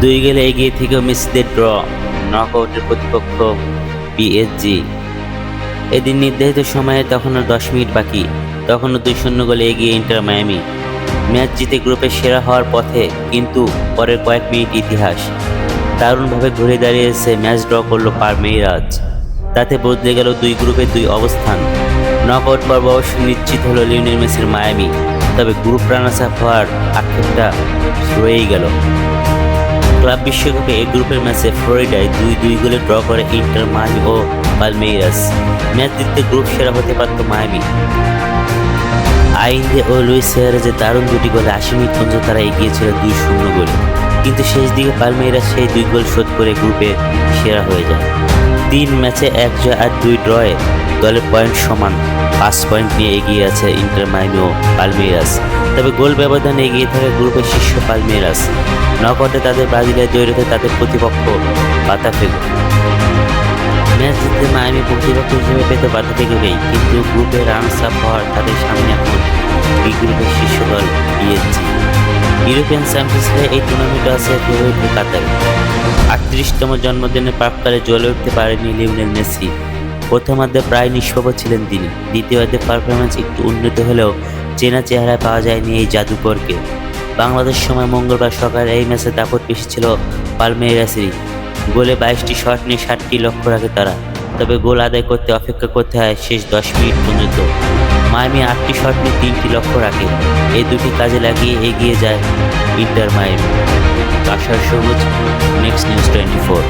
2 গোলে এগিয়ে থেকেও মেসিদের ড্র, নকআউটের প্রতিপক্ষ পিএসজি। এদিন নির্ধারিত সময়ে তখনও 10 মিনিট বাকি, তখনও 2-0 গোলে এগিয়ে ইন্টার মায়ামি। ম্যাচ জিতে গ্রুপে সেরা হওয়ার পথে, কিন্তু পরের কয়েক মিনিট ইতিহাস দারুণভাবে ঘুরে দাঁড়িয়েছে। ম্যাচ ড্র করলো পালমেইরাস, তাতে বদলে গেল 2 গ্রুপের 2 অবস্থান। নকআউট পর্ব অবশ্য নিশ্চিত হলো লিওনেল মেসির মায়ামি, তবে গ্রুপ রানার্স আপ হওয়ার আক্ষেপটা রয়েই গেল। ক্লাব বিশ্বকাপে এই গ্রুপের ম্যাচে ফ্লোরিডায় 2-2 গোলে ড্র করে ইন্টার মায়ামি ও পালমেইরাস। ম্যাচ জিততে গ্রুপ সেরা হতে পারত মায়ামি। আইন্দে ও লুইস সুয়ারেজের দারুণ 2টি গোলে 80 মিনিট পর্যন্ত তারা এগিয়েছিল 2-0 গোলে, কিন্তু শেষ দিকে পালমেইরাস সেই 2 গোল শোধ করে গ্রুপে সেরা হয়ে যায়। 3 ম্যাচে 1 জয় আর 2 ড্রয়ে দলের পয়েন্ট সমান, 5 পয়েন্ট নিয়ে এগিয়ে আছে ইন্টার মায়ামি ও পালমেইরাস। তবে গোল ব্যবধানে এগিয়ে থাকে গ্রুপের শীর্ষ পালমেইরাস। নকআউটে তাদের ব্রাজিলের জয়ীতে তাদের প্রতিপক্ষ বাতাফেগো। ম্যাচ জিততে মায়ামি প্রতিপক্ষ হিসেবে পেত বাতাফেগোকেই, কিন্তু গ্রুপে রানার্স আপ হওয়ার তাদের সামনে এখন বি গ্রুপের শীর্ষ দল পিএসজি। ইউরোপিয়ান চ্যাম্পিয়ন্স লিগে এই টুর্নামেন্টে আছে ফেভারিট কাতারে। 38তম জন্মদিনে প্রাক্কালে জ্বলে উঠতে পারেননি লিওনেল মেসি। প্রথমার্ধে প্রায় নিষ্প্রভ ছিলেন তিনি, দ্বিতীয়ার্ধে পারফরম্যান্স একটু উন্নত হলেও চেনা চেহারায় পাওয়া যায়নি এই জাদুকরকে। বাংলাদেশ সময় মঙ্গলবার সকালে এই ম্যাচে দাপট বেশি ছিল পালমেইরাসেরই। গোলে 22টি শট নিয়ে 60টি লক্ষ্য রাখে তারা, তবে গোল আদায় করতে অপেক্ষা করতে হয় শেষ 10 মিনিট পর্যন্ত। মায়ামি 8টি শট নিয়ে 3টি লক্ষ্য রাখে। এই দুটি কাজে লাগিয়ে এগিয়ে যায় ইন্টার মায়ামি। কাসার সবুজ, নেক্সট নিউজ 24।